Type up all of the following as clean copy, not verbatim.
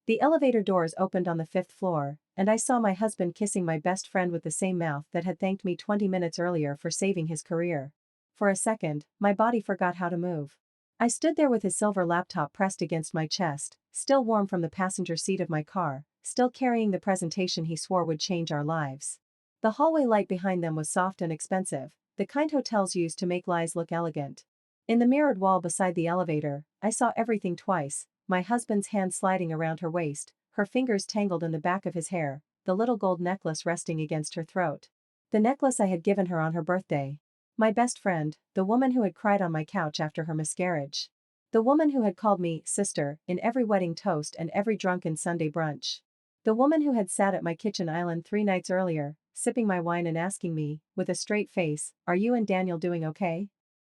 The elevator doors opened on the fifth floor, and I saw my husband kissing my best friend with the same mouth that had thanked me 20 minutes earlier for saving his career. For a second, my body forgot how to move. I stood there with his silver laptop pressed against my chest, still warm from the passenger seat of my car, still carrying the presentation he swore would change our lives. The hallway light behind them was soft and expensive, the kind hotels use to make lies look elegant. In the mirrored wall beside the elevator, I saw everything twice: my husband's hand sliding around her waist, her fingers tangled in the back of his hair, the little gold necklace resting against her throat. The necklace I had given her on her birthday. My best friend, the woman who had cried on my couch after her miscarriage. The woman who had called me sister in every wedding toast and every drunken Sunday brunch. The woman who had sat at my kitchen island 3 nights earlier, sipping my wine and asking me, with a straight face, "Are you and Daniel doing okay?"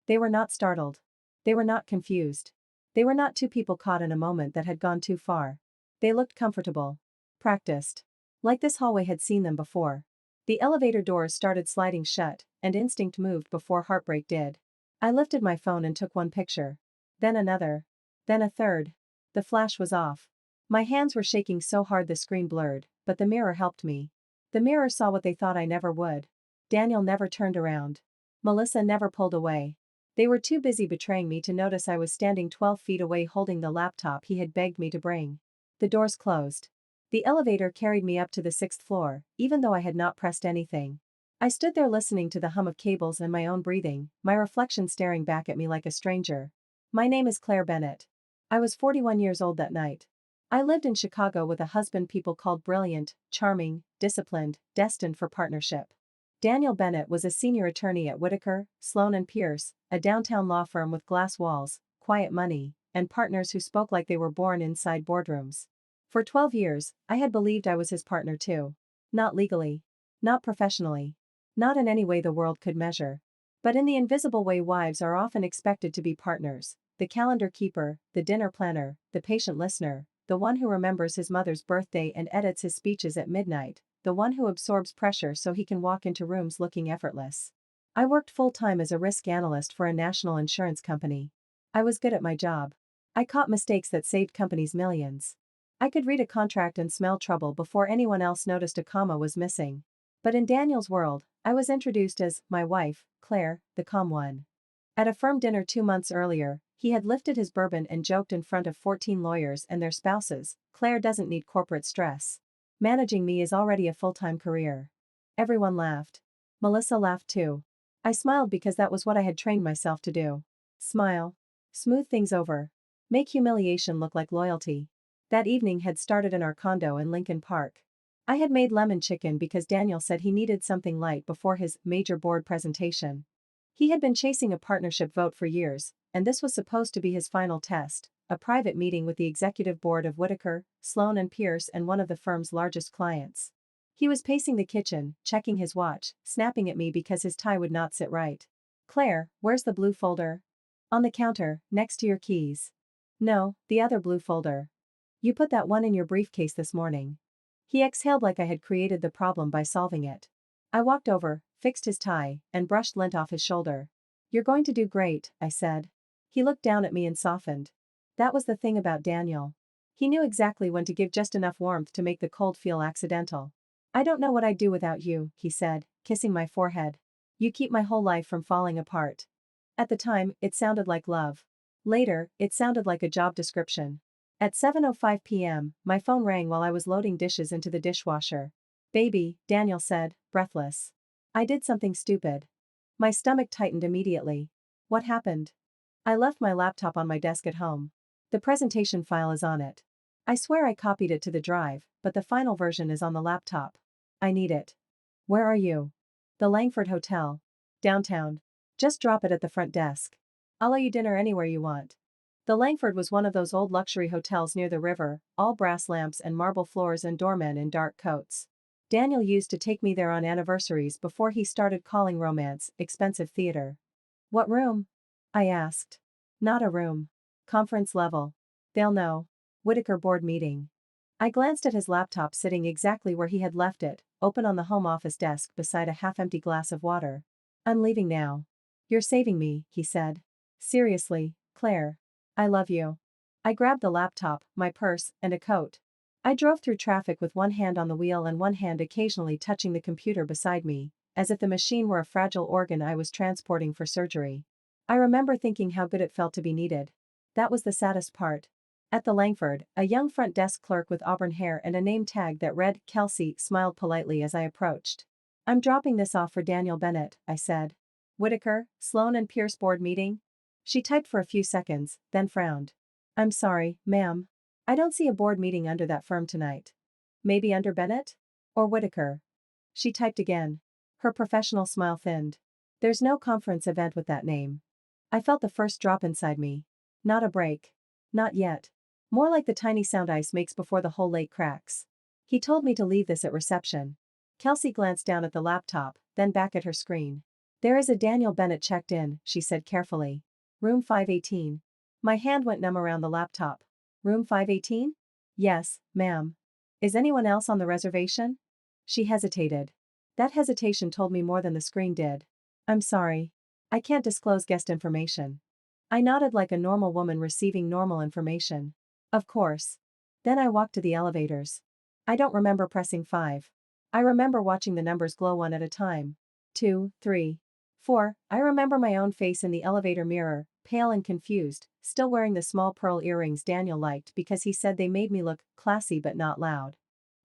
They were not startled. They were not confused. They were not two people caught in a moment that had gone too far. They looked comfortable. Practiced. Like this hallway had seen them before. The elevator doors started sliding shut, and instinct moved before heartbreak did. I lifted my phone and took one picture. Then another. Then a third. The flash was off. My hands were shaking so hard the screen blurred, but the mirror helped me. The mirror saw what they thought I never would. Daniel never turned around. Melissa never pulled away. They were too busy betraying me to notice I was standing 12 feet away holding the laptop he had begged me to bring. The doors closed. The elevator carried me up to the 6th floor, even though I had not pressed anything. I stood there listening to the hum of cables and my own breathing, my reflection staring back at me like a stranger. My name is Claire Bennett. I was 41 years old that night. I lived in Chicago with a husband people called brilliant, charming, disciplined, destined for partnership. Daniel Bennett was a senior attorney at Whitaker, Sloan & Pierce, a downtown law firm with glass walls, quiet money, and partners who spoke like they were born inside boardrooms. For 12 years, I had believed I was his partner too. Not legally. Not professionally. Not in any way the world could measure. But in the invisible way wives are often expected to be partners: the calendar keeper, the dinner planner, the patient listener, the one who remembers his mother's birthday and edits his speeches at midnight, the one who absorbs pressure so he can walk into rooms looking effortless. I worked full-time as a risk analyst for a national insurance company. I was good at my job. I caught mistakes that saved companies millions. I could read a contract and smell trouble before anyone else noticed a comma was missing. But in Daniel's world, I was introduced as my wife, Claire, the calm one. At a firm dinner 2 months earlier, he had lifted his bourbon and joked in front of 14 lawyers and their spouses, "Claire doesn't need corporate stress. Managing me is already a full-time career." Everyone laughed. Melissa laughed too. I smiled because that was what I had trained myself to do. Smile. Smooth things over. Make humiliation look like loyalty. That evening had started in our condo in Lincoln Park. I had made lemon chicken because Daniel said he needed something light before his major board presentation. He had been chasing a partnership vote for years, and this was supposed to be his final test: a private meeting with the executive board of Whitaker, Sloan & Pierce and one of the firm's largest clients. He was pacing the kitchen, checking his watch, snapping at me because his tie would not sit right. "Claire, where's the blue folder?" "On the counter, next to your keys." "No, the other blue folder. You put that one in your briefcase this morning." He exhaled like I had created the problem by solving it. I walked over, fixed his tie, and brushed lint off his shoulder. "You're going to do great," I said. He looked down at me and softened. That was the thing about Daniel. He knew exactly when to give just enough warmth to make the cold feel accidental. "I don't know what I'd do without you," he said, kissing my forehead. "You keep my whole life from falling apart." At the time, it sounded like love. Later, it sounded like a job description. At 7:05 p.m., my phone rang while I was loading dishes into the dishwasher. "Baby," Daniel said, breathless. "I did something stupid." My stomach tightened immediately. "What happened?" "I left my laptop on my desk at home. The presentation file is on it. I swear I copied it to the drive, but the final version is on the laptop. I need it." "Where are you?" "The Langford Hotel. Downtown. Just drop it at the front desk. I'll owe you dinner anywhere you want." The Langford was one of those old luxury hotels near the river, all brass lamps and marble floors and doormen in dark coats. Daniel used to take me there on anniversaries before he started calling romance expensive theater. "What room?" I asked. "Not a room. Conference level. They'll know. Whitaker board meeting." I glanced at his laptop sitting exactly where he had left it, open on the home office desk beside a half-empty glass of water. "I'm leaving now." "You're saving me," he said. "Seriously, Claire. I love you." I grabbed the laptop, my purse, and a coat. I drove through traffic with one hand on the wheel and one hand occasionally touching the computer beside me, as if the machine were a fragile organ I was transporting for surgery. I remember thinking how good it felt to be needed. That was the saddest part. At the Langford, a young front desk clerk with auburn hair and a name tag that read Kelsey smiled politely as I approached. "I'm dropping this off for Daniel Bennett," I said. "Whitaker, Sloan and Pierce board meeting?" She typed for a few seconds, then frowned. "I'm sorry, ma'am. I don't see a board meeting under that firm tonight. Maybe under Bennett? Or Whitaker?" She typed again. Her professional smile thinned. "There's no conference event with that name." I felt the first drop inside me. Not a break. Not yet. More like the tiny sound ice makes before the whole lake cracks. "He told me to leave this at reception." Kelsey glanced down at the laptop, then back at her screen. "There is a Daniel Bennett checked in," she said carefully. "Room 518. My hand went numb around the laptop. "Room 518? "Yes, ma'am." "Is anyone else on the reservation?" She hesitated. That hesitation told me more than the screen did. "I'm sorry. I can't disclose guest information." I nodded like a normal woman receiving normal information. "Of course." Then I walked to the elevators. I don't remember pressing 5. I remember watching the numbers glow one at a time. 2, 3, 4. I remember my own face in the elevator mirror, pale and confused, still wearing the small pearl earrings Daniel liked because he said they made me look classy but not loud.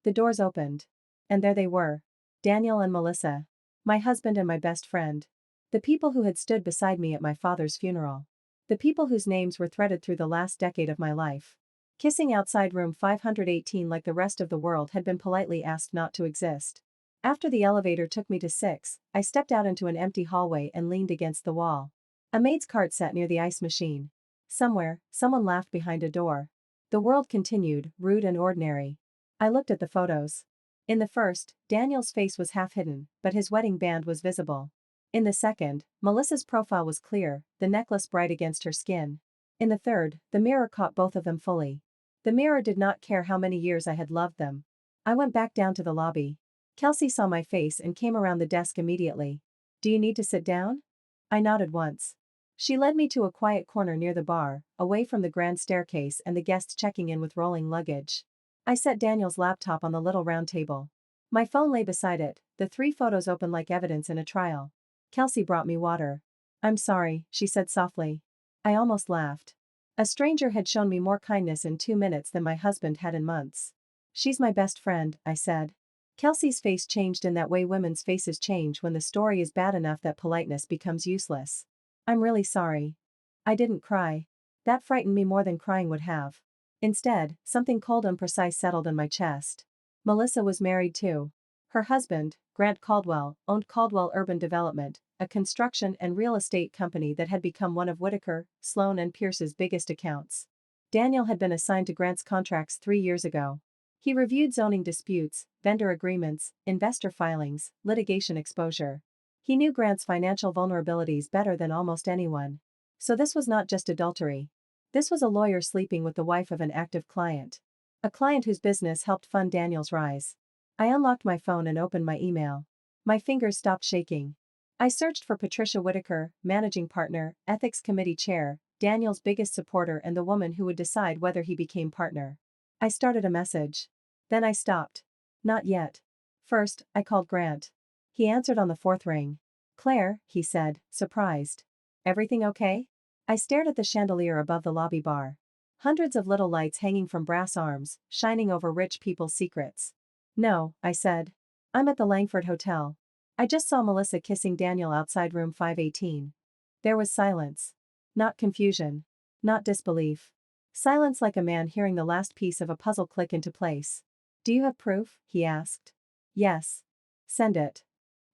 The doors opened. And there they were. Daniel and Melissa. My husband and my best friend. The people who had stood beside me at my father's funeral. The people whose names were threaded through the last decade of my life. Kissing outside room 518 like the rest of the world had been politely asked not to exist. After the elevator took me to 6, I stepped out into an empty hallway and leaned against the wall. A maid's cart sat near the ice machine. Somewhere, someone laughed behind a door. The world continued, rude and ordinary. I looked at the photos. In the first, Daniel's face was half hidden, but his wedding band was visible. In the second, Melissa's profile was clear, the necklace bright against her skin. In the third, the mirror caught both of them fully. The mirror did not care how many years I had loved them. I went back down to the lobby. Kelsey saw my face and came around the desk immediately. "Do you need to sit down?" I nodded once. She led me to a quiet corner near the bar, away from the grand staircase and the guests checking in with rolling luggage. I set Daniel's laptop on the little round table. My phone lay beside it, the 3 photos open like evidence in a trial. Kelsey brought me water. "I'm sorry," she said softly. I almost laughed. A stranger had shown me more kindness in 2 minutes than my husband had in months. "She's my best friend," I said. Kelsey's face changed in that way women's faces change when the story is bad enough that politeness becomes useless. "I'm really sorry." I didn't cry. That frightened me more than crying would have. Instead, something cold and precise settled in my chest. Melissa was married too. Her husband, Grant Caldwell, owned Caldwell Urban Development, a construction and real estate company that had become one of Whitaker, Sloan and Pierce's biggest accounts. Daniel had been assigned to Grant's contracts 3 years ago. He reviewed zoning disputes, vendor agreements, investor filings, litigation exposure. He knew Grant's financial vulnerabilities better than almost anyone. So this was not just adultery. This was a lawyer sleeping with the wife of an active client. A client whose business helped fund Daniel's rise. I unlocked my phone and opened my email. My fingers stopped shaking. I searched for Patricia Whitaker, managing partner, ethics committee chair, Daniel's biggest supporter and the woman who would decide whether he became partner. I started a message. Then I stopped. Not yet. First, I called Grant. He answered on the 4th ring. "Claire," he said, surprised. "Everything okay?" I stared at the chandelier above the lobby bar. Hundreds of little lights hanging from brass arms, shining over rich people's secrets. "No," I said. "I'm at the Langford Hotel. I just saw Melissa kissing Daniel outside room 518. There was silence. Not confusion. Not disbelief. Silence like a man hearing the last piece of a puzzle click into place. "Do you have proof?" he asked. "Yes." "Send it."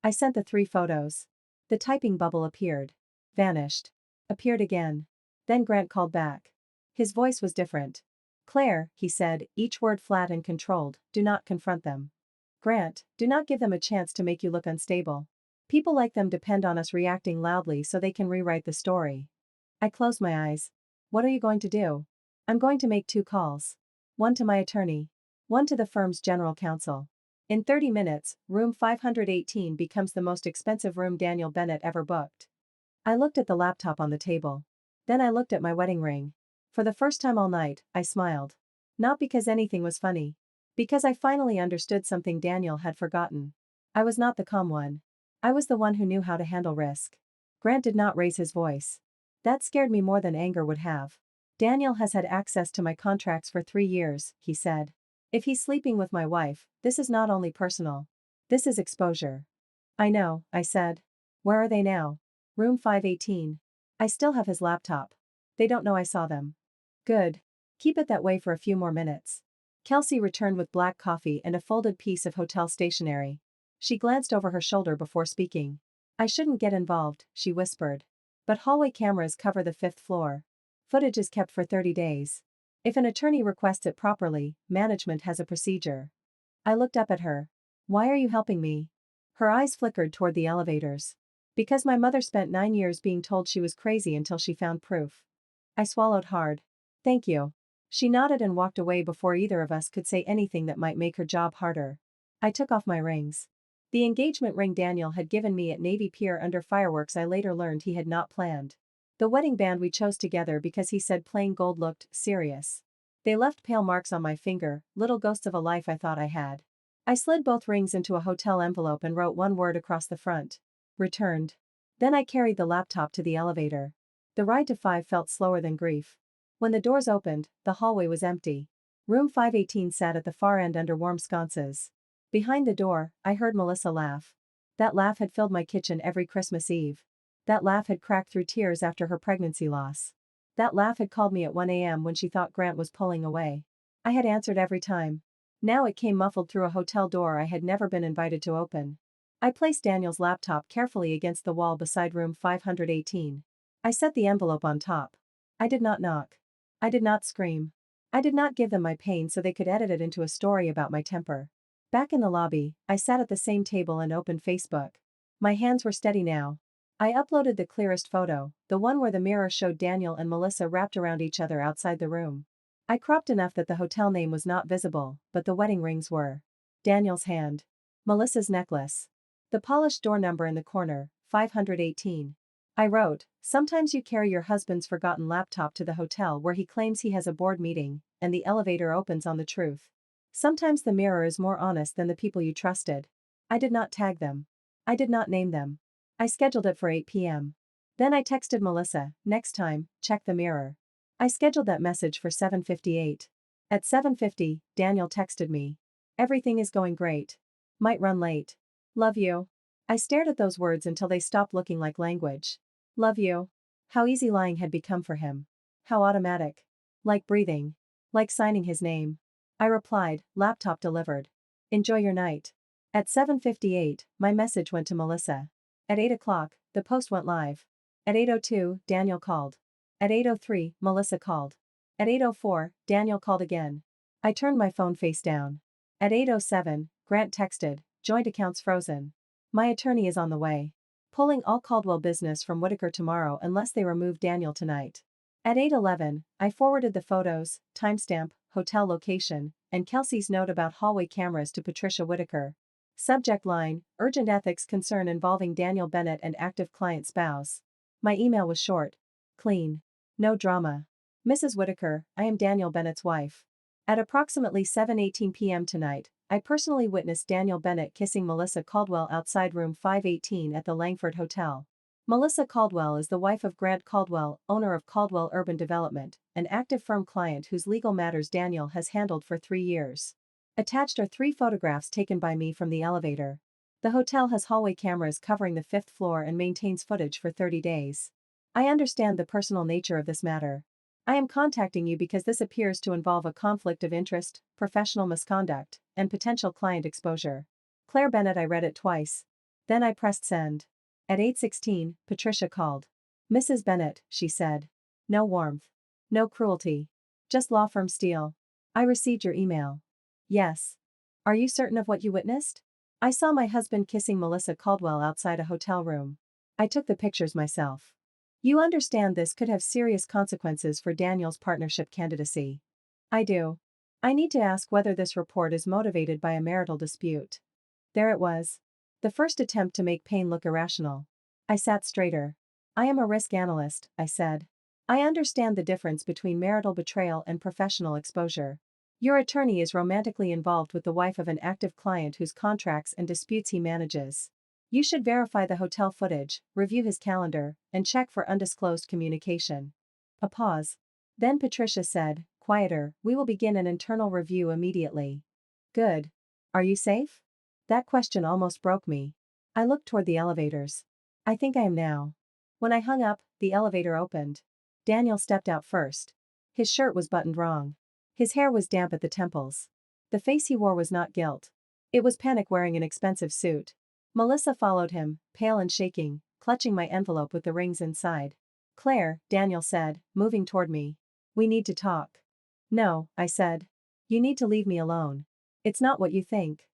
I sent the 3 photos. The typing bubble appeared. Vanished. Appeared again. Then Grant called back. His voice was different. "Claire," he said, each word flat and controlled, "do not confront them. Grant, do not give them a chance to make you look unstable. People like them depend on us reacting loudly so they can rewrite the story." I closed my eyes. "What are you going to do?" "I'm going to make 2 calls. One to my attorney. One to the firm's general counsel. In 30 minutes, room 518 becomes the most expensive room Daniel Bennett ever booked." I looked at the laptop on the table. Then I looked at my wedding ring. For the first time all night, I smiled. Not because anything was funny. Because I finally understood something Daniel had forgotten. I was not the calm one. I was the one who knew how to handle risk. Grant did not raise his voice. That scared me more than anger would have. Daniel has had access to my contracts for 3 years, he said. If he's sleeping with my wife, this is not only personal. This is exposure. I know, I said. Where are they now? Room 518. I still have his laptop. They don't know I saw them. Good. Keep it that way for a few more minutes. Kelsey returned with black coffee and a folded piece of hotel stationery. She glanced over her shoulder before speaking. I shouldn't get involved, she whispered. But hallway cameras cover the 5th floor. Footage is kept for 30 days. If an attorney requests it properly, management has a procedure. I looked up at her. Why are you helping me? Her eyes flickered toward the elevators. Because my mother spent 9 years being told she was crazy until she found proof. I swallowed hard. Thank you. She nodded and walked away before either of us could say anything that might make her job harder. I took off my rings. The engagement ring Daniel had given me at Navy Pier under fireworks I later learned he had not planned. The wedding band we chose together because he said plain gold looked serious. They left pale marks on my finger, little ghosts of a life I thought I had. I slid both rings into a hotel envelope and wrote one word across the front. Returned. Then I carried the laptop to the elevator. The ride to 5 felt slower than grief. When the doors opened, the hallway was empty. Room 518 sat at the far end under warm sconces. Behind the door, I heard Melissa laugh. That laugh had filled my kitchen every Christmas Eve. That laugh had cracked through tears after her pregnancy loss. That laugh had called me at 1 a.m. when she thought Grant was pulling away. I had answered every time. Now it came muffled through a hotel door I had never been invited to open. I placed Daniel's laptop carefully against the wall beside room 518. I set the envelope on top. I did not knock. I did not scream. I did not give them my pain so they could edit it into a story about my temper. Back in the lobby, I sat at the same table and opened Facebook. My hands were steady now. I uploaded the clearest photo, the one where the mirror showed Daniel and Melissa wrapped around each other outside the room. I cropped enough that the hotel name was not visible, but the wedding rings were. Daniel's hand. Melissa's necklace. The polished door number in the corner, 518. I wrote, sometimes you carry your husband's forgotten laptop to the hotel where he claims he has a board meeting, and the elevator opens on the truth. Sometimes the mirror is more honest than the people you trusted. I did not tag them. I did not name them. I scheduled it for 8 p.m. Then I texted Melissa, next time, check the mirror. I scheduled that message for 7:58. At 7:50, Daniel texted me. Everything is going great. Might run late. Love you. I stared at those words until they stopped looking like language. Love you. How easy lying had become for him. How automatic. Like breathing. Like signing his name. I replied, laptop delivered. Enjoy your night. At 7:58, my message went to Melissa. At 8 o'clock, the post went live. At 8:02, Daniel called. At 8:03, Melissa called. At 8:04, Daniel called again. I turned my phone face down. At 8:07, Grant texted, joint accounts frozen. My attorney is on the way. Pulling all Caldwell business from Whitaker tomorrow unless they remove Daniel tonight. At 8:11, I forwarded the photos, timestamp, hotel location, and Kelsey's note about hallway cameras to Patricia Whitaker. Subject line, urgent ethics concern involving Daniel Bennett and active client spouse. My email was short. Clean. No drama. Mrs. Whitaker, I am Daniel Bennett's wife. At approximately 7:18 p.m. tonight, I personally witnessed Daniel Bennett kissing Melissa Caldwell outside room 518 at the Langford Hotel. Melissa Caldwell is the wife of Grant Caldwell, owner of Caldwell Urban Development, an active firm client whose legal matters Daniel has handled for 3 years. Attached are 3 photographs taken by me from the elevator. The hotel has hallway cameras covering the 5th floor and maintains footage for 30 days. I understand the personal nature of this matter. I am contacting you because this appears to involve a conflict of interest, professional misconduct, and potential client exposure. Claire Bennett. I read it twice. Then I pressed send. At 8:16, Patricia called. Mrs. Bennett, she said. No warmth. No cruelty. Just law firm steel. I received your email. Yes. Are you certain of what you witnessed? I saw my husband kissing Melissa Caldwell outside a hotel room. I took the pictures myself. You understand this could have serious consequences for Daniel's partnership candidacy. I do. I need to ask whether this report is motivated by a marital dispute. There it was. The first attempt to make pain look irrational. I sat straighter. I am a risk analyst, I said. I understand the difference between marital betrayal and professional exposure. Your attorney is romantically involved with the wife of an active client whose contracts and disputes he manages. You should verify the hotel footage, review his calendar, and check for undisclosed communication. A pause. Then Patricia said, quieter, we will begin an internal review immediately. Good. Are you safe? That question almost broke me. I looked toward the elevators. I think I am now. When I hung up, the elevator opened. Daniel stepped out first. His shirt was buttoned wrong. His hair was damp at the temples. The face he wore was not guilt. It was panic wearing an expensive suit. Melissa followed him, pale and shaking, clutching my envelope with the rings inside. Claire, Daniel said, moving toward me. We need to talk. No, I said. You need to leave me alone. It's not what you think.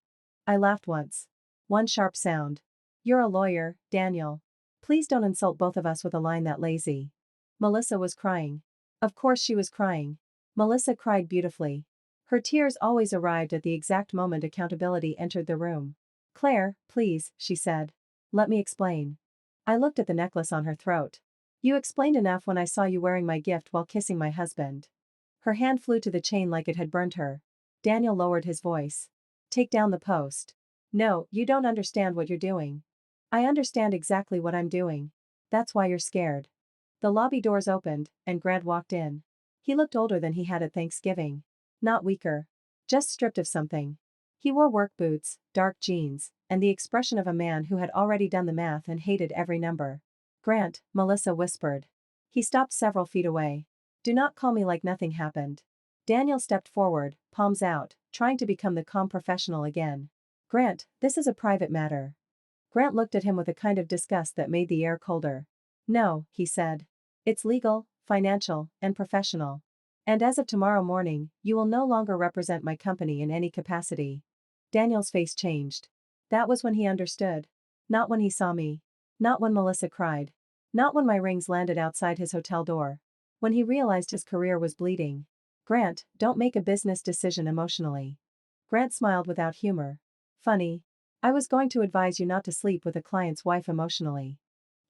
I laughed once. One sharp sound. You're a lawyer, Daniel. Please don't insult both of us with a line that lazy. Melissa was crying. Of course she was crying. Melissa cried beautifully. Her tears always arrived at the exact moment accountability entered the room. Claire, please, she said. Let me explain. I looked at the necklace on her throat. You explained enough when I saw you wearing my gift while kissing my husband. Her hand flew to the chain like it had burned her. Daniel lowered his voice. Take down the post. No, you don't understand what you're doing. I understand exactly what I'm doing. That's why you're scared. The lobby doors opened, and Grant walked in. He looked older than he had at Thanksgiving. Not weaker. Just stripped of something. He wore work boots, dark jeans, and the expression of a man who had already done the math and hated every number. Grant, Melissa whispered. He stopped several feet away. Do not call me like nothing happened. Daniel stepped forward, palms out, trying to become the calm professional again. Grant, this is a private matter. Grant looked at him with a kind of disgust that made the air colder. No, he said. It's legal, financial, and professional. And as of tomorrow morning, you will no longer represent my company in any capacity. Daniel's face changed. That was when he understood. Not when he saw me. Not when Melissa cried. Not when my rings landed outside his hotel door. When he realized his career was bleeding. Grant, don't make a business decision emotionally. Grant smiled without humor. Funny. I was going to advise you not to sleep with a client's wife emotionally.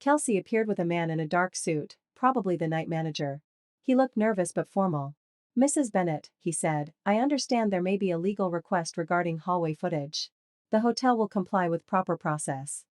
Kelsey appeared with a man in a dark suit, probably the night manager. He looked nervous but formal. Mrs. Bennett, he said, I understand there may be a legal request regarding hallway footage. The hotel will comply with proper process.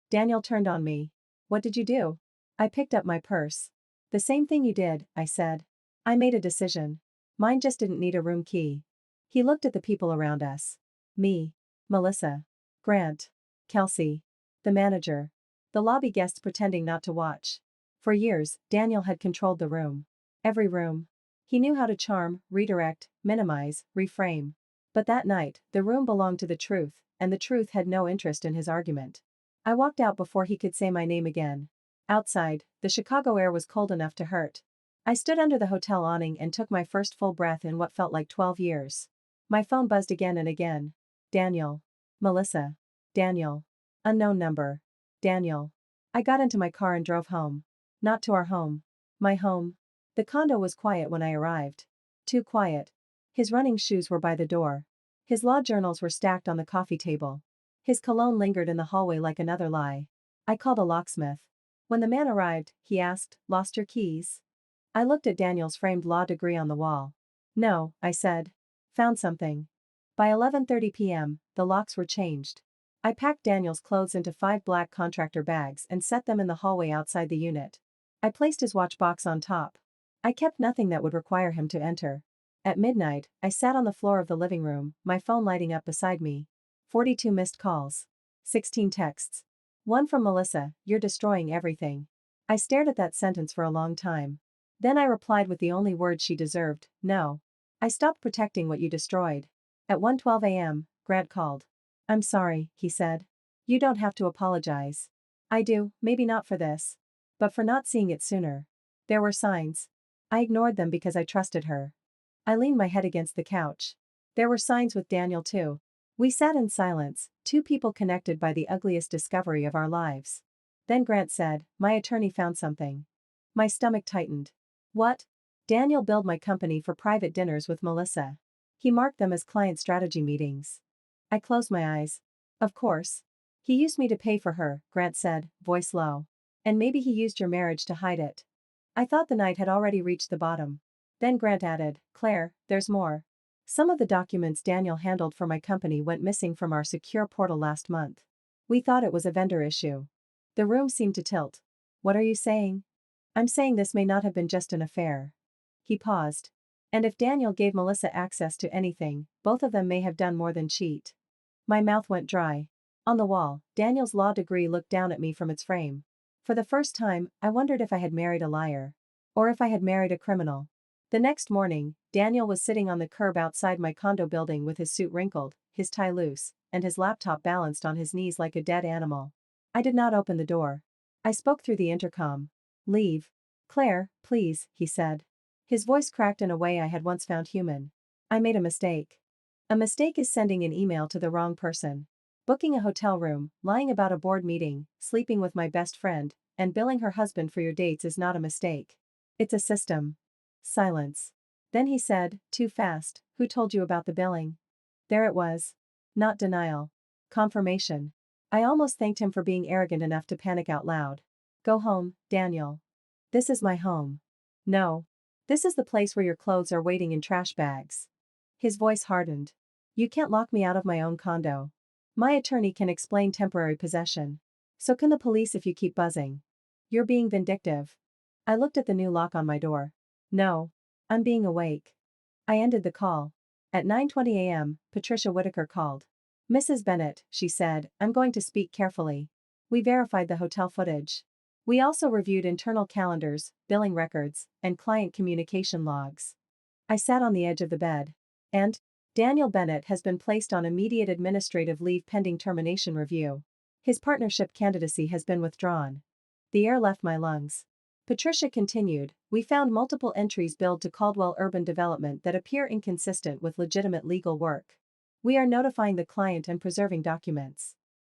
Daniel turned on me. What did you do? I picked up my purse. The same thing you did, I said. I made a decision. Mine just didn't need a room key. He looked at the people around us. Me. Melissa. Grant. Kelsey. The manager. The lobby guests pretending not to watch. For years, Daniel had controlled the room. Every room. He knew how to charm, redirect, minimize, reframe. But that night, the room belonged to the truth, and the truth had no interest in his argument. I walked out before he could say my name again. Outside, the Chicago air was cold enough to hurt. I stood under the hotel awning and took my first full breath in what felt like 12 years. My phone buzzed again and again. Daniel. Melissa. Daniel. Unknown number. Daniel. I got into my car and drove home. Not to our home. My home. The condo was quiet when I arrived. Too quiet. His running shoes were by the door. His law journals were stacked on the coffee table. His cologne lingered in the hallway like another lie. I called a locksmith. When the man arrived, he asked, "Lost your keys?" I looked at Daniel's framed law degree on the wall. "No," I said. "Found something." By 11:30 p.m., the locks were changed. I packed Daniel's clothes into 5 black contractor bags and set them in the hallway outside the unit. I placed his watch box on top. I kept nothing that would require him to enter. At midnight, I sat on the floor of the living room, my phone lighting up beside me. 42 missed calls. 16 texts. One from Melissa, "You're destroying everything." I stared at that sentence for a long time. Then I replied with the only word she deserved, "No. I stopped protecting what you destroyed." At 1:12 a.m., Grant called. "I'm sorry," he said. "You don't have to apologize." "I do, maybe not for this. But for not seeing it sooner." There were signs. I ignored them because I trusted her. I leaned my head against the couch. There were signs with Daniel too. We sat in silence, two people connected by the ugliest discovery of our lives. Then Grant said, "My attorney found something." My stomach tightened. "What?" "Daniel billed my company for private dinners with Melissa. He marked them as client strategy meetings." I closed my eyes. "Of course. He used me to pay for her," Grant said, voice low. "And maybe he used your marriage to hide it." I thought the night had already reached the bottom. Then Grant added, "Claire, there's more." Some of the documents Daniel handled for my company went missing from our secure portal last month. We thought it was a vendor issue. The room seemed to tilt. What are you saying? I'm saying this may not have been just an affair. He paused. And if Daniel gave Melissa access to anything, both of them may have done more than cheat. My mouth went dry. On the wall, Daniel's law degree looked down at me from its frame. For the first time, I wondered if I had married a liar. Or if I had married a criminal. The next morning, Daniel was sitting on the curb outside my condo building with his suit wrinkled, his tie loose, and his laptop balanced on his knees like a dead animal. I did not open the door. I spoke through the intercom. Leave. Claire, please, he said. His voice cracked in a way I had once found human. I made a mistake. A mistake is sending an email to the wrong person. Booking a hotel room, lying about a board meeting, sleeping with my best friend, and billing her husband for your dates is not a mistake. It's a system. Silence. Then he said, too fast, who told you about the billing? There it was. Not denial. Confirmation. I almost thanked him for being arrogant enough to panic out loud. Go home, Daniel. This is my home. No. This is the place where your clothes are waiting in trash bags. His voice hardened. You can't lock me out of my own condo. My attorney can explain temporary possession. So can the police if you keep buzzing. You're being vindictive. I looked at the new lock on my door. No. I'm being awake. I ended the call. At 9:20 a.m., Patricia Whitaker called. Mrs. Bennett, she said, I'm going to speak carefully. We verified the hotel footage. We also reviewed internal calendars, billing records, and client communication logs. I sat on the edge of the bed. And Daniel Bennett has been placed on immediate administrative leave pending termination review. His partnership candidacy has been withdrawn. The air left my lungs. Patricia continued, we found multiple entries billed to Caldwell Urban Development that appear inconsistent with legitimate legal work. We are notifying the client and preserving documents.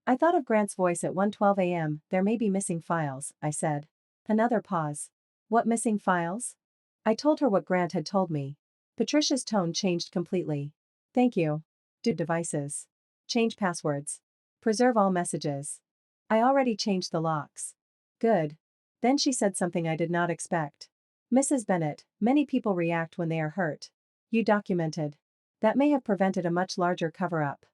I thought of Grant's voice at 1:12 a.m., there may be missing files, I said. Another pause. What missing files? I told her what Grant had told me. Patricia's tone changed completely. Thank you. Do devices. Change passwords. Preserve all messages. I already changed the locks. Good. Then she said something I did not expect. Mrs. Bennett, many people react when they are hurt. You documented. That may have prevented a much larger cover-up.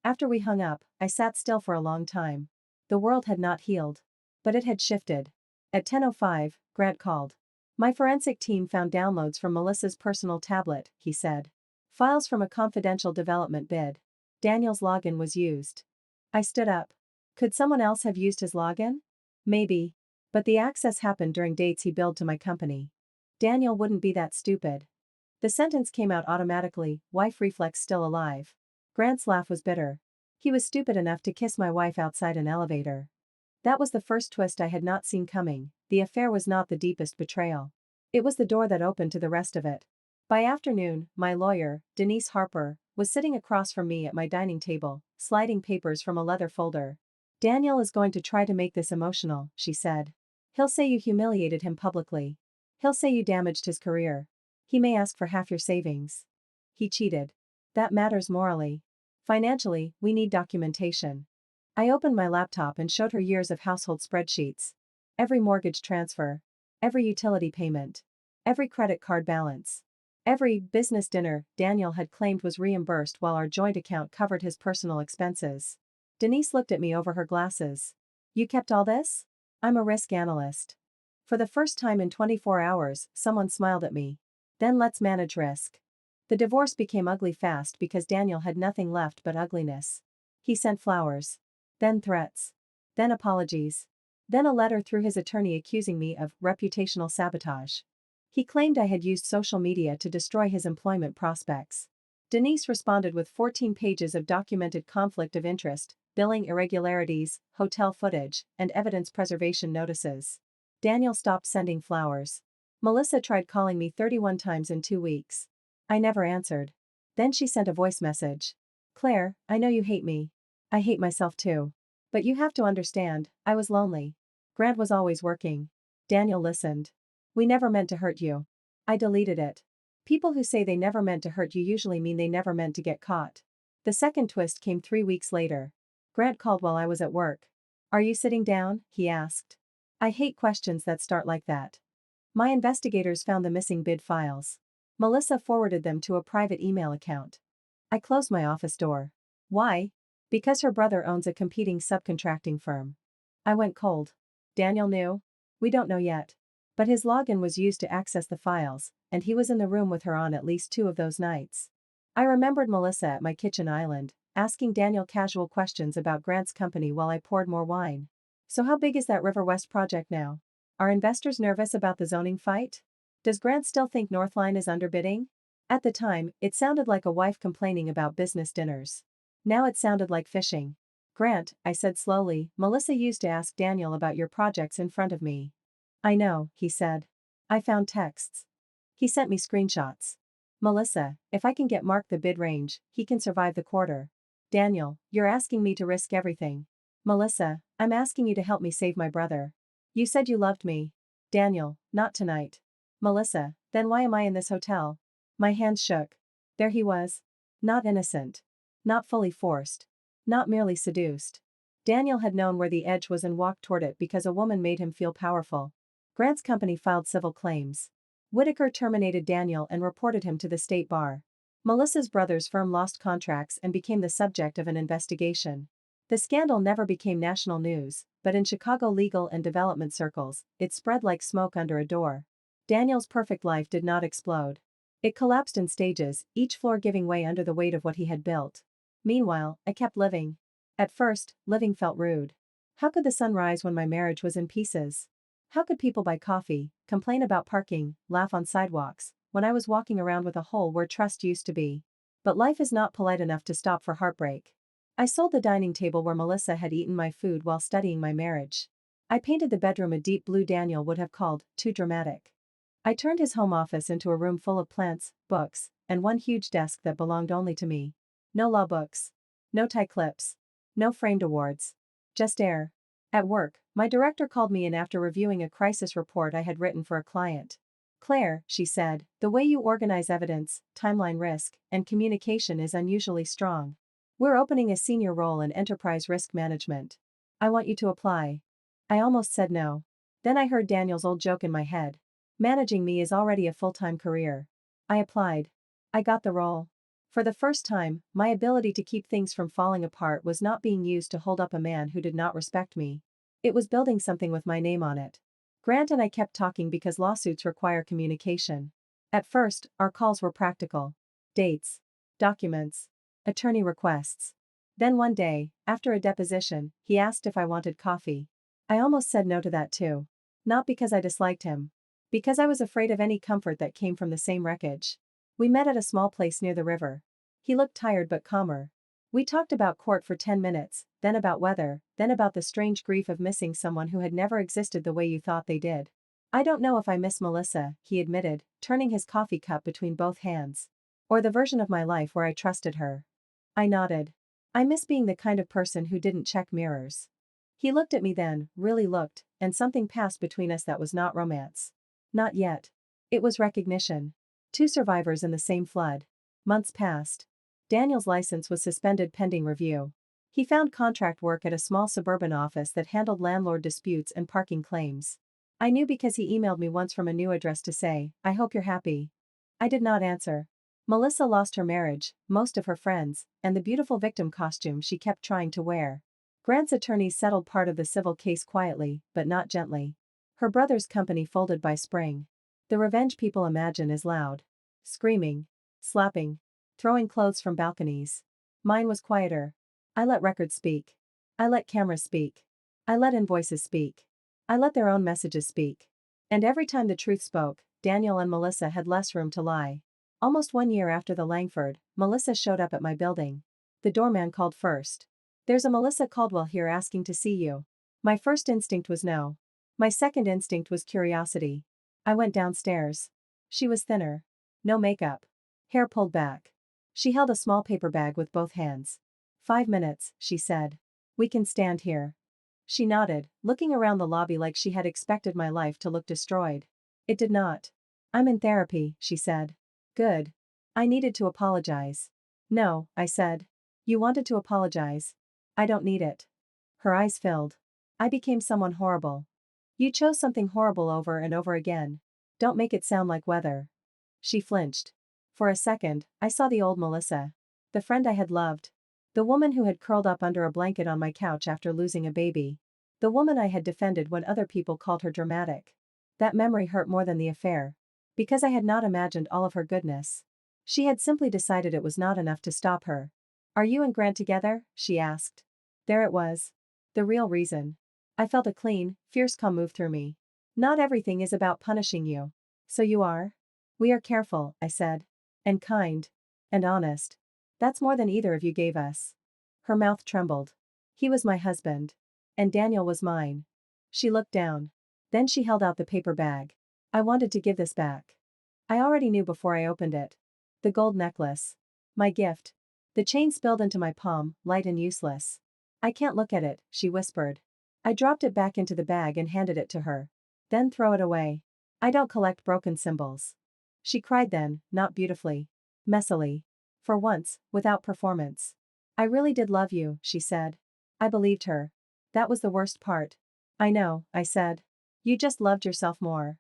After we hung up, I sat still for a long time. The world had not healed. But it had shifted. At 10:05, Grant called. My forensic team found downloads from Melissa's personal tablet, he said. Files from a confidential development bid. Daniel's login was used. I stood up. Could someone else have used his login? Maybe. But the access happened during dates he billed to my company. Daniel wouldn't be that stupid. The sentence came out automatically, wife reflex still alive. Grant's laugh was bitter. He was stupid enough to kiss my wife outside an elevator. That was the first twist I had not seen coming. The affair was not the deepest betrayal. It was the door that opened to the rest of it. By afternoon, my lawyer, Denise Harper, was sitting across from me at my dining table, sliding papers from a leather folder. Daniel is going to try to make this emotional, she said. He'll say you humiliated him publicly. He'll say you damaged his career. He may ask for half your savings. He cheated. That matters morally. Financially, we need documentation. I opened my laptop and showed her years of household spreadsheets. Every mortgage transfer. Every utility payment. Every credit card balance. Every business dinner Daniel had claimed was reimbursed while our joint account covered his personal expenses. Denise looked at me over her glasses. You kept all this? I'm a risk analyst. For the first time in 24 hours, someone smiled at me. Then let's manage risk. The divorce became ugly fast because Daniel had nothing left but ugliness. He sent flowers. Then threats. Then apologies. Then a letter through his attorney accusing me of reputational sabotage. He claimed I had used social media to destroy his employment prospects. Denise responded with 14 pages of documented conflict of interest, billing irregularities, hotel footage, and evidence preservation notices. Daniel stopped sending flowers. Melissa tried calling me 31 times in 2 weeks. I never answered. Then she sent a voice message. Claire, I know you hate me. I hate myself too. But you have to understand, I was lonely. Grant was always working. Daniel listened. We never meant to hurt you. I deleted it. People who say they never meant to hurt you usually mean they never meant to get caught. The second twist came 3 weeks later. Grant called while I was at work. Are you sitting down? He asked. I hate questions that start like that. My investigators found the missing bid files. Melissa forwarded them to a private email account. I closed my office door. Why? Because her brother owns a competing subcontracting firm. I went cold. Daniel knew? We don't know yet. But his login was used to access the files, and he was in the room with her on at least 2 of those nights. I remembered Melissa at my kitchen island, asking Daniel casual questions about Grant's company while I poured more wine. So how big is that River West project now? Are investors nervous about the zoning fight? Does Grant still think Northline is underbidding? At the time, it sounded like a wife complaining about business dinners. Now it sounded like fishing. Grant, I said slowly, Melissa used to ask Daniel about your projects in front of me. I know, he said. I found texts. He sent me screenshots. Melissa, if I can get Mark the bid range, he can survive the quarter. Daniel, you're asking me to risk everything. Melissa, I'm asking you to help me save my brother. You said you loved me. Daniel, not tonight. Melissa, then why am I in this hotel? My hands shook. There he was. Not innocent. Not fully forced. Not merely seduced. Daniel had known where the edge was and walked toward it because a woman made him feel powerful. Grant's company filed civil claims. Whitaker terminated Daniel and reported him to the state bar. Melissa's brother's firm lost contracts and became the subject of an investigation. The scandal never became national news, but in Chicago legal and development circles, it spread like smoke under a door. Daniel's perfect life did not explode. It collapsed in stages, each floor giving way under the weight of what he had built. Meanwhile, I kept living. At first, living felt rude. How could the sun rise when my marriage was in pieces? How could people buy coffee, complain about parking, laugh on sidewalks, when I was walking around with a hole where trust used to be? But life is not polite enough to stop for heartbreak. I sold the dining table where Melissa had eaten my food while studying my marriage. I painted the bedroom a deep blue Daniel would have called too dramatic. I turned his home office into a room full of plants, books, and one huge desk that belonged only to me. No law books. No tie clips. No framed awards. Just air. At work, my director called me in after reviewing a crisis report I had written for a client. Claire, she said, the way you organize evidence, timeline risk, and communication is unusually strong. We're opening a senior role in enterprise risk management. I want you to apply. I almost said no. Then I heard Daniel's old joke in my head. Managing me is already a full-time career. I applied. I got the role. For the first time, my ability to keep things from falling apart was not being used to hold up a man who did not respect me. It was building something with my name on it. Grant and I kept talking because lawsuits require communication. At first, our calls were practical. Dates. Documents. Attorney requests. Then one day, after a deposition, he asked if I wanted coffee. I almost said no to that too. Not because I disliked him. Because I was afraid of any comfort that came from the same wreckage. We met at a small place near the river. He looked tired but calmer. We talked about court for 10 minutes, then about weather, then about the strange grief of missing someone who had never existed the way you thought they did. I don't know if I miss Melissa, he admitted, turning his coffee cup between both hands. Or the version of my life where I trusted her. I nodded. I miss being the kind of person who didn't check mirrors. He looked at me then, really looked, and something passed between us that was not romance. Not yet. It was recognition. 2 survivors in the same flood. Months passed. Daniel's license was suspended pending review. He found contract work at a small suburban office that handled landlord disputes and parking claims. I knew because he emailed me once from a new address to say, I hope you're happy. I did not answer. Melissa lost her marriage, most of her friends, and the beautiful victim costume she kept trying to wear. Grant's attorneys settled part of the civil case quietly, but not gently. Her brother's company folded by spring. The revenge people imagine is loud. Screaming. Slapping. Throwing clothes from balconies. Mine was quieter. I let records speak. I let cameras speak. I let invoices speak. I let their own messages speak. And every time the truth spoke, Daniel and Melissa had less room to lie. Almost 1 year after the Langford, Melissa showed up at my building. The doorman called first. There's a Melissa Caldwell here asking to see you. My first instinct was no. My second instinct was curiosity. I went downstairs. She was thinner. No makeup. Hair pulled back. She held a small paper bag with both hands. 5 minutes, she said. We can stand here. She nodded, looking around the lobby like she had expected my life to look destroyed. It did not. I'm in therapy, she said. Good. I needed to apologize. No, I said. You wanted to apologize. I don't need it. Her eyes filled. I became someone horrible. You chose something horrible over and over again. Don't make it sound like weather. She flinched. For a second, I saw the old Melissa. The friend I had loved. The woman who had curled up under a blanket on my couch after losing a baby. The woman I had defended when other people called her dramatic. That memory hurt more than the affair. Because I had not imagined all of her goodness. She had simply decided it was not enough to stop her. "Are you and Grant together?" she asked. There it was. The real reason. I felt a clean, fierce calm move through me. "Not everything is about punishing you. So you are?" "We are careful," I said. "And kind. And honest. That's more than either of you gave us." Her mouth trembled. "He was my husband. And Daniel was mine." She looked down. Then she held out the paper bag. "I wanted to give this back. I already knew before I opened it. The gold necklace. My gift." The chain spilled into my palm, light and useless. "I can't look at it," she whispered. I dropped it back into the bag and handed it to her. "Then throw it away. I don't collect broken symbols." She cried then, not beautifully. Messily. For once, without performance. "I really did love you," she said. I believed her. That was the worst part. "I know," I said. "You just loved yourself more."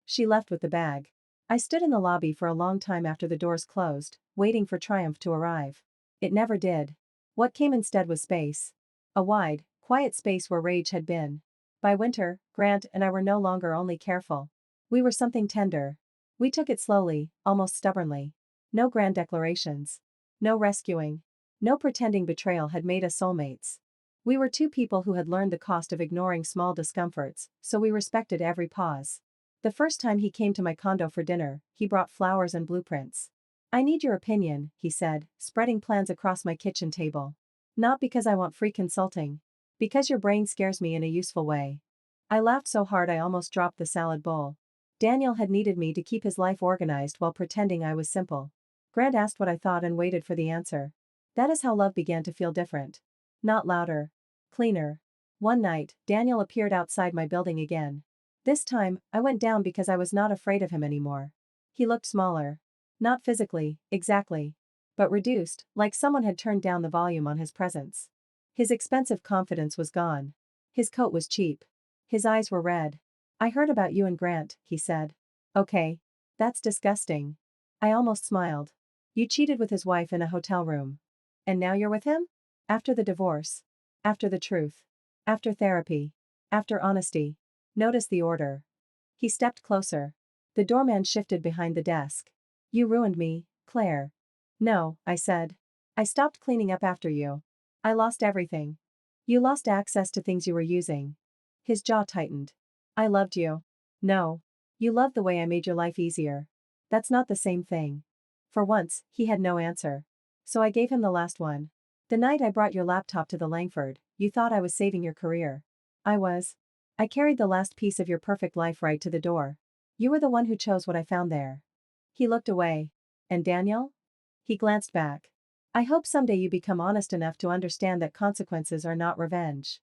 She left with the bag. I stood in the lobby for a long time after the doors closed, waiting for triumph to arrive. It never did. What came instead was space. A wide, quiet space where rage had been. By winter, Grant and I were no longer only careful. We were something tender. We took it slowly, almost stubbornly. No grand declarations. No rescuing. No pretending betrayal had made us soulmates. We were two people who had learned the cost of ignoring small discomforts, so we respected every pause. The first time he came to my condo for dinner, he brought flowers and blueprints. "I need your opinion," he said, spreading plans across my kitchen table. "Not because I want free consulting. Because your brain scares me in a useful way." I laughed so hard I almost dropped the salad bowl. Daniel had needed me to keep his life organized while pretending I was simple. Grant asked what I thought and waited for the answer. That is how love began to feel different. Not louder. Cleaner. One night, Daniel appeared outside my building again. This time, I went down because I was not afraid of him anymore. He looked smaller. Not physically, exactly. But reduced, like someone had turned down the volume on his presence. His expensive confidence was gone. His coat was cheap. His eyes were red. "I heard about you and Grant," he said. "Okay. That's disgusting." I almost smiled. "You cheated with his wife in a hotel room. And now you're with him? After the divorce. After the truth. After therapy. After honesty." Notice the order. He stepped closer. The doorman shifted behind the desk. "You ruined me, Claire." "No," I said. "I stopped cleaning up after you. I lost everything." "You lost access to things you were using." His jaw tightened. "I loved you." "No. You loved the way I made your life easier." "That's not the same thing." For once, he had no answer. So I gave him the last one. "The night I brought your laptop to the Langford, you thought I was saving your career." I was. "I carried the last piece of your perfect life right to the door. You were the one who chose what I found there." He looked away. "And Daniel?" He glanced back. "I hope someday you become honest enough to understand that consequences are not revenge."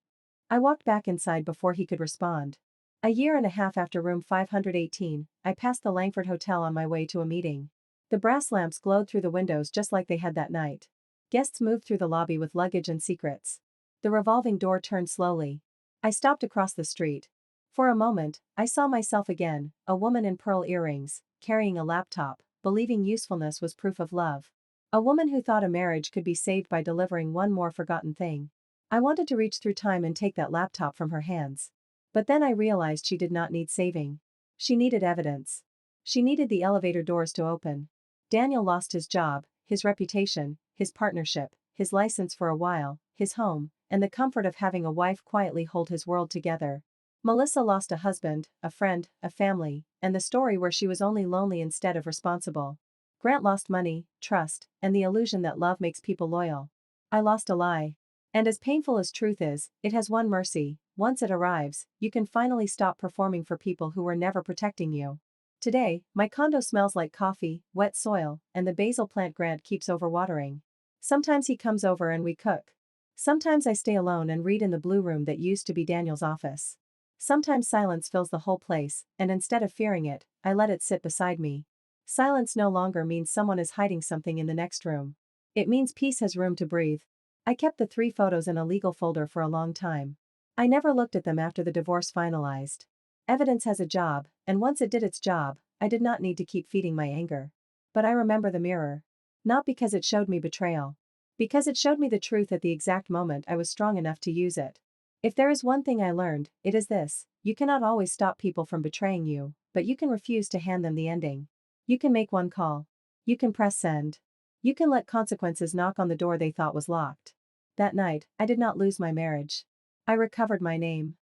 I walked back inside before he could respond. A year and a half after room 518, I passed the Langford Hotel on my way to a meeting. The brass lamps glowed through the windows just like they had that night. Guests moved through the lobby with luggage and secrets. The revolving door turned slowly. I stopped across the street. For a moment, I saw myself again, a woman in pearl earrings, carrying a laptop, believing usefulness was proof of love. A woman who thought a marriage could be saved by delivering one more forgotten thing. I wanted to reach through time and take that laptop from her hands. But then I realized she did not need saving. She needed evidence. She needed the elevator doors to open. Daniel lost his job, his reputation, his partnership, his license for a while, his home, and the comfort of having a wife quietly hold his world together. Melissa lost a husband, a friend, a family, and the story where she was only lonely instead of responsible. Grant lost money, trust, and the illusion that love makes people loyal. I lost a lie. And as painful as truth is, it has one mercy: once it arrives, you can finally stop performing for people who were never protecting you. Today, my condo smells like coffee, wet soil, and the basil plant Grant keeps overwatering. Sometimes he comes over and we cook. Sometimes I stay alone and read in the blue room that used to be Daniel's office. Sometimes silence fills the whole place, and instead of fearing it, I let it sit beside me. Silence no longer means someone is hiding something in the next room. It means peace has room to breathe. I kept the 3 photos in a legal folder for a long time. I never looked at them after the divorce finalized. Evidence has a job, and once it did its job, I did not need to keep feeding my anger. But I remember the mirror. Not because it showed me betrayal. Because it showed me the truth at the exact moment I was strong enough to use it. If there is one thing I learned, it is this: you cannot always stop people from betraying you, but you can refuse to hand them the ending. You can make one call. You can press send. You can let consequences knock on the door they thought was locked. That night, I did not lose my marriage. I recovered my name.